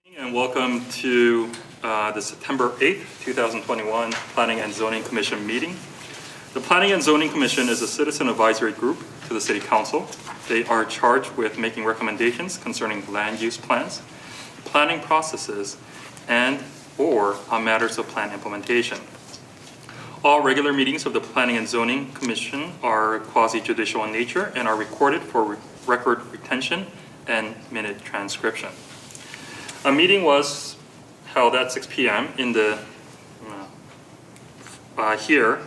And welcome to the September 8th, 2021 Planning and Zoning Commission meeting. The Planning and Zoning Commission is a citizen advisory group to the City Council. They are charged with making recommendations concerning land use plans, planning processes, and/or on matters of plan implementation. All regular meetings of the Planning and Zoning Commission are quasi-judicial in nature and are recorded for record retention and minute transcription. A meeting was held at 6 p.m. in the here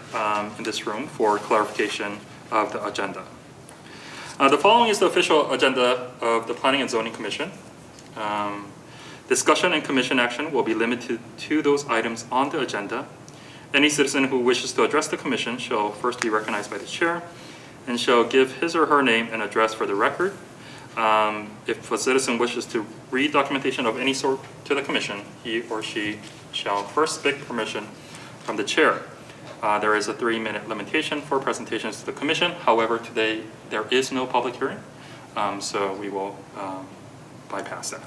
in this room for clarification of the agenda. The following is the official agenda of the Planning and Zoning Commission. Discussion and commission action will be limited to those items on the agenda. Any citizen who wishes to address the commission shall first be recognized by the chair and shall give his or her name and address for the record. If a citizen wishes to read documentation of any sort to the commission, he or she shall first seek permission from the chair. There is a 3-minute limitation for presentations to the commission. However, today there is no public hearing, so we will bypass that.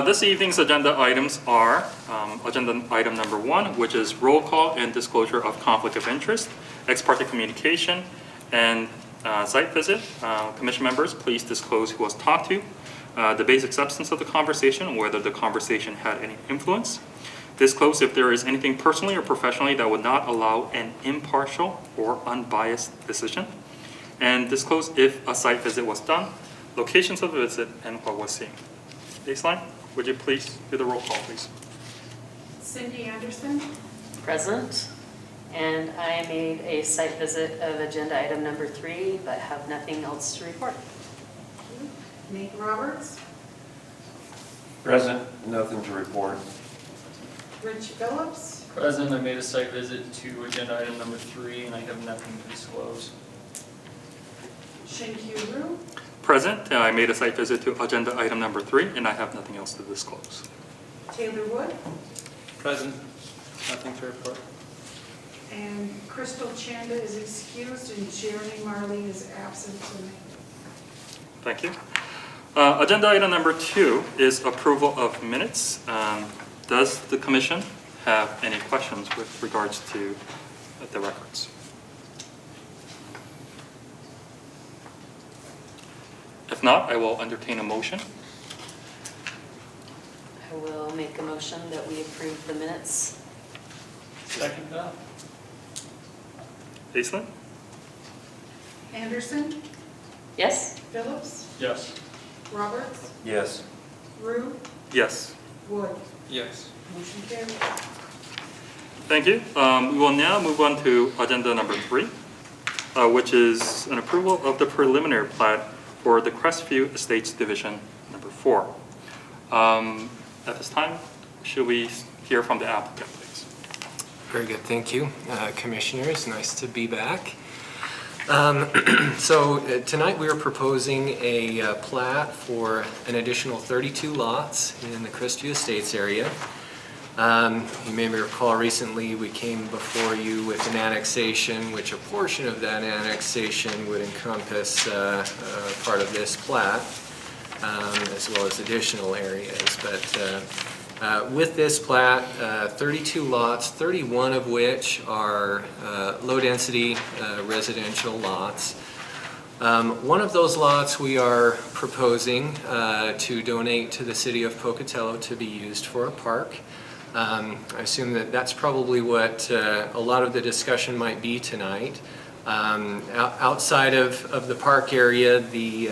This evening's agenda items are agenda item number 1, which is roll call and disclosure of conflict of interest, ex parte communication, and site visit. Commission members, please disclose who was talked to, the basic substance of the conversation, whether the conversation had any influence. Disclose if there is anything personally or professionally that would not allow an impartial or unbiased decision. And disclose if a site visit was done, locations of the visit, and what was seen. Baseline, would you please do the roll call, please? Cindy Anderson. Present. And I made a site visit of agenda item number 3, but have nothing else to report. Nate Roberts. Present, nothing to report. Rich Phillips. Present, I made a site visit to agenda item number 3, and I have nothing to disclose. Shinkyu Ryu. Present, I made a site visit to agenda item number 3, and I have nothing else to disclose. Taylor Wood. Present, nothing to report. And Crystal Chanda is excused, and Jeremy Marley is absent tonight. Thank you. Agenda item number 2 is approval of minutes. Does the commission have any questions with regards to the records? If not, I will entertain a motion. I will make a motion that we approve the minutes. Second that. Aislinn? Anderson. Yes? Phillips. Yes. Roberts. Yes. Ryu. Yes. Wood. Yes. Motion carried. Thank you. We will now move on to agenda number 3, which is an approval of the preliminary plat for the Crestview Estates Division number 4. At this time, should we hear from the applicant, please? Very good, thank you. Commissioners, nice to be back. Tonight we are proposing a plat for an additional 32 lots in the Crestview Estates area. You may recall recently we came before you with an annexation, which a portion of that annexation would encompass part of this plat, as well as additional areas. But with this plat, 32 lots, 31 of which are low-density residential lots. One of those lots we are proposing to donate to the city of Pocatello to be used for a park. I assume that that's probably what a lot of the discussion might be tonight. Outside of the park area, the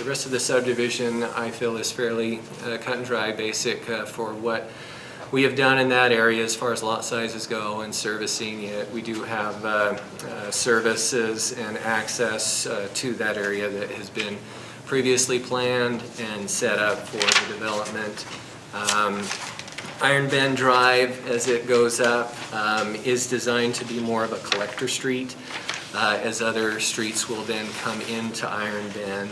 rest of the subdivision I feel is fairly cut and dry, basic for what we have done in that area as far as lot sizes go and servicing it. We do have services and access to that area that has been previously planned and set up for the development. Iron Bend Drive, as it goes up, is designed to be more of a collector street, as other streets will then come into Iron Bend,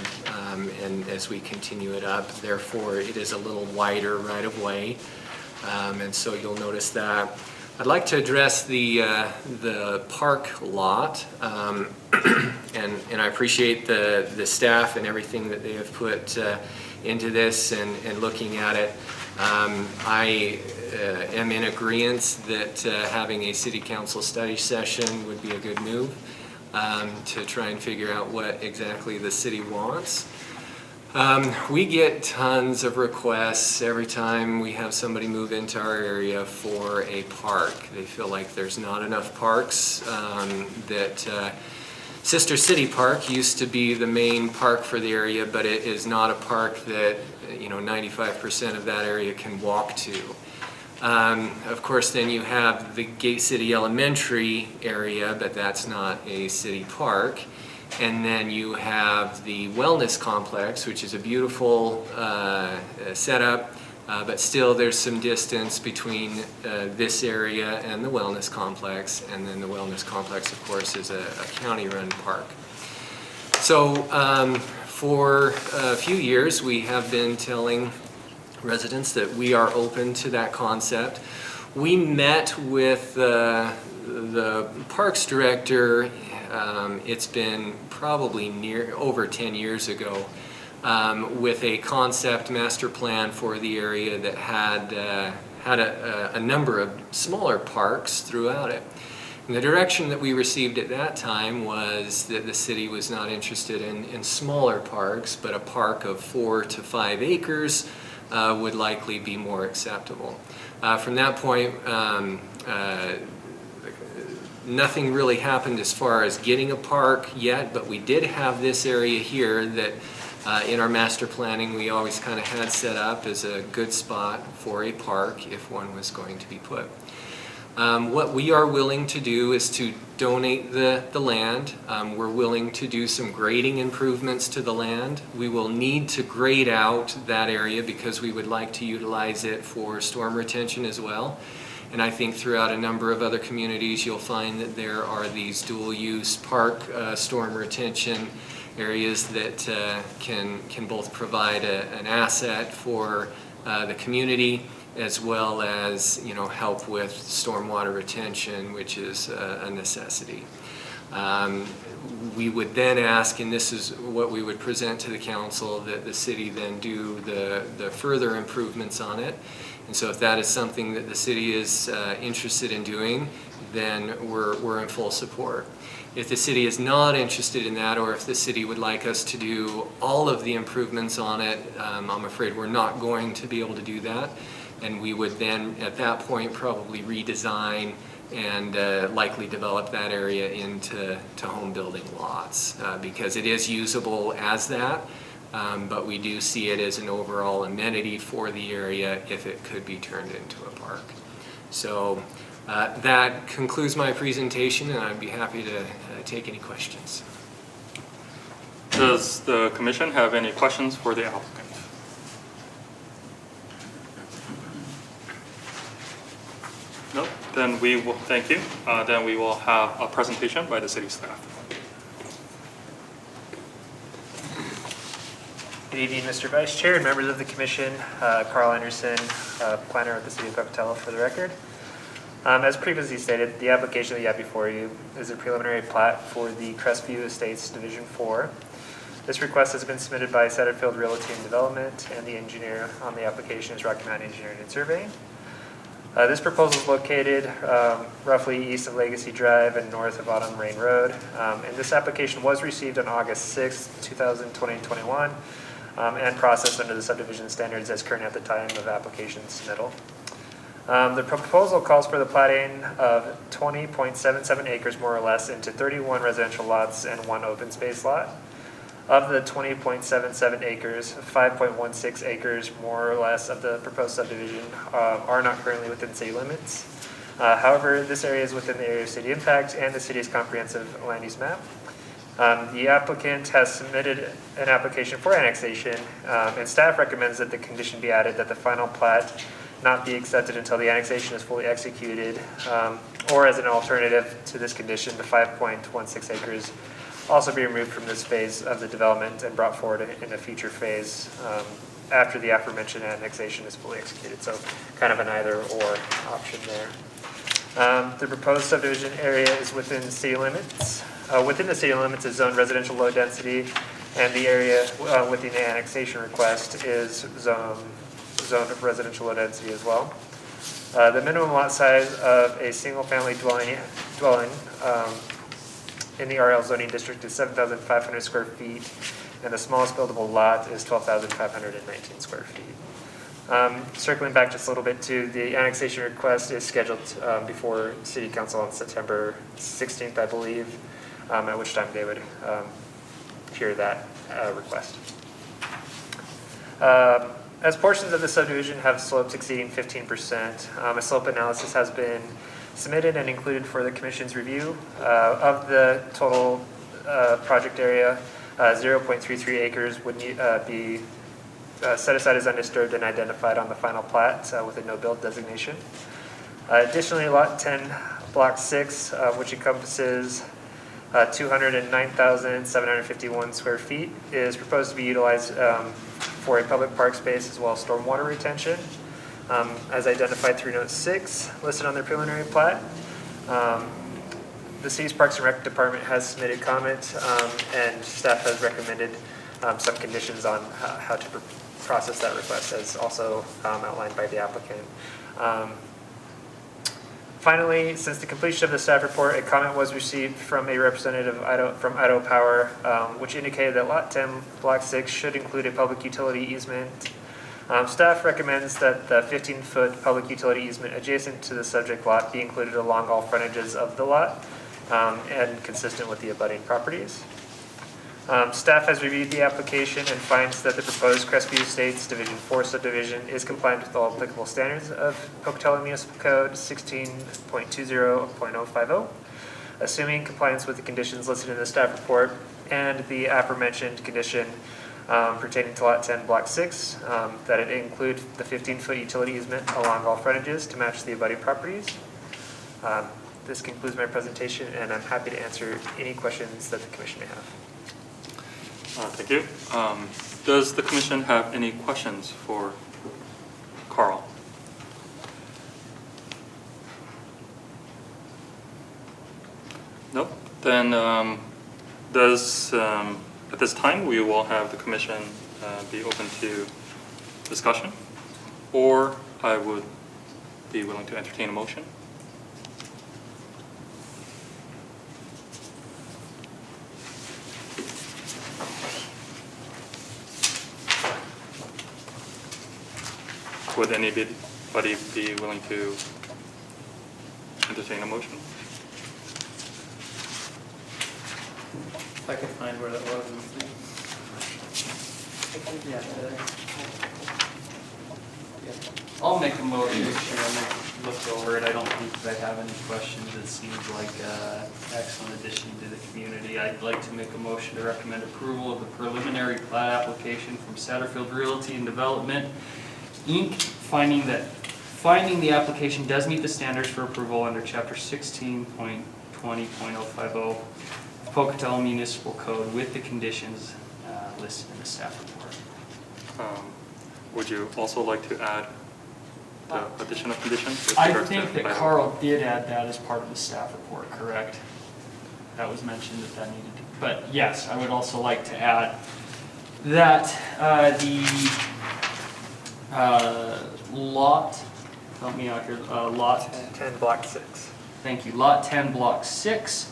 and as we continue it up, therefore it is a little wider right of way, and so you'll notice that. I'd like to address the park lot, and I appreciate the staff and everything that they have put into this and looking at it. I am in agreement that having a city council study session would be a good move to try and figure out what exactly the city wants. We get tons of requests every time we have somebody move into our area for a park. They feel like there's not enough parks, that Sister City Park used to be the main park for the area, but it is not a park that 95% of that area can walk to. Of course, then you have the Gate City Elementary area, but that's not a city park. And then you have the wellness complex, which is a beautiful setup, but still there's some distance between this area and the wellness complex. And then the wellness complex, of course, is a county-run park. So for a few years, we have been telling residents that we are open to that concept. We met with the parks director. It's been probably over 10 years ago, with a concept master plan for the area that had a number of smaller parks throughout it. And the direction that we received at that time was that the city was not interested in smaller parks, but a park of 4 to 5 acres would likely be more acceptable. From that point, nothing really happened as far as getting a park yet, but we did have this area here that in our master planning we always kind of had set up as a good spot for a park if one was going to be put. What we are willing to do is to donate the land. We're willing to do some grading improvements to the land. We will need to grade out that area because we would like to utilize it for storm retention as well. And I think throughout a number of other communities, you'll find that there are these dual-use park storm retention areas that can both provide an asset for the community as well as help with stormwater retention, which is a necessity. We would then ask, and this is what we would present to the council, that the city then do the further improvements on it. And so if that is something that the city is interested in doing, then we're in full support. If the city is not interested in that, or if the city would like us to do all of the improvements on it, I'm afraid we're not going to be able to do that. And we would then, at that point, probably redesign and likely develop that area into home building lots because it is usable as that. But we do see it as an overall amenity for the area if it could be turned into a park. So that concludes my presentation, and I'd be happy to take any questions. Does the commission have any questions for the applicant? No? Then we will, thank you. Then we will have a presentation by the city staff. Good evening, Mr. Vice Chair and members of the Commission. Carl Anderson, planner of the City of Pocatello for the record. As previously stated, the application that you have before you is a preliminary plat for the Crestview Estates Division 4. This request has been submitted by Satterfield Realty and Development, and the engineer on the application is Rocky Mountain Engineering and Surveying. This proposal is located roughly east of Legacy Drive and north of Autumn Rain Road. And this application was received on August 6, 2021. And processed under the subdivision standards as current at the time of application submittal. The proposal calls for the platting of 20.77 acres more or less into 31 residential lots and 1 open space lot. Of the 20.77 acres, 5.16 acres more or less of the proposed subdivision are not currently within city limits. However, this area is within the area of city impact and the city's comprehensive land use map. The applicant has submitted an application for annexation, and staff recommends that the condition be added that the final plat not be accepted until the annexation is fully executed, or as an alternative to this condition, the 5.16 acres also be removed from this phase of the development and brought forward in a future phase after the aforementioned annexation is fully executed. So kind of an either or option there. The proposed subdivision area is within city limits. Within the city limits is zoned residential low density, and the area within the annexation request is zoned residential low density as well. The minimum lot size of a single-family dwelling in the RL zoning district is 7,500 square feet, and the smallest buildable lot is 12,519 square feet. Circling back just a little bit to the annexation request is scheduled before City Council on September 16th, I believe, at which time they would hear that request. As portions of the subdivision have slopes exceeding 15%, a slope analysis has been submitted and included for the Commission's review. Of the total project area, 0.33 acres would be set aside as undisturbed and identified on the final plat with a no-build designation. Additionally, Lot 10, Block 6, which encompasses 209,751 square feet, is proposed to be utilized for a public park space as well as stormwater retention, as identified through Note 6, listed on their preliminary plat. The city's Parks and Rec Department has submitted comment, and staff has recommended some conditions on how to process that request, as also outlined by the applicant. Finally, since the completion of the staff report, a comment was received from a representative from Idaho Power, which indicated that Lot 10, Block 6 should include a public utility easement. Staff recommends that the 15-foot public utility easement adjacent to the subject lot be included along all frontages of the lot and consistent with the abutting properties. Staff has reviewed the application and finds that the proposed Crestview Estates Division 4 subdivision is compliant with all applicable standards of Pocatello Municipal Code 16.20.050, assuming compliance with the conditions listed in the staff report and the aforementioned condition pertaining to Lot 10, Block 6, that it include the 15-foot utility easement along all frontages to match the abutting properties. This concludes my presentation, and I'm happy to answer any questions that the Commission may have. Thank you. Does the Commission have any questions for Carl? Nope. Then at this time we will have the Commission be open to discussion, or I would be willing to entertain a motion. Would anybody be willing to entertain a motion? If I could find where that was in the thing. Yeah. I'll make a motion, I looked over it, I don't think that I have any questions. It seems like an excellent addition to the community. I'd like to make a motion to recommend approval of the preliminary plat application from Satterfield Realty and Development, Inc., finding the application does meet the standards for approval under Chapter 16.20.050 Pocatello Municipal Code with the conditions listed in the staff report. Would you also like to add the additional conditions? with I regards to think that item? Carl did add that as part of the staff report, correct? That was mentioned that needed to, but yes, I would also like to add that the lot, help me out here, lot 10, Block 6. Thank you. Lot 10, Block 6,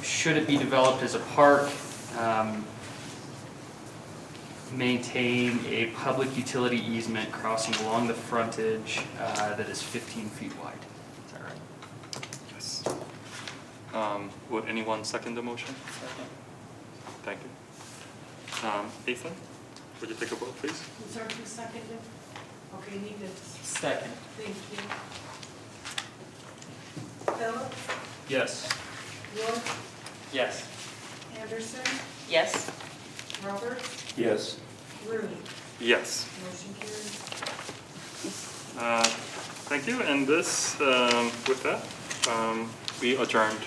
should it be developed as a park, maintain a public utility easement crossing along the frontage that is 15 feet wide. Is that right? Yes. Would anyone second the motion? Thank you. Ethan, would you take a vote, please? Was there two seconded? Okay, need to, Second. thank you. Phillips, Yes. York, Yes. Anderson, Yes? Roberts, Yes. Rooney. Yes. Motion carries. Thank you. And this, with that, we adjourned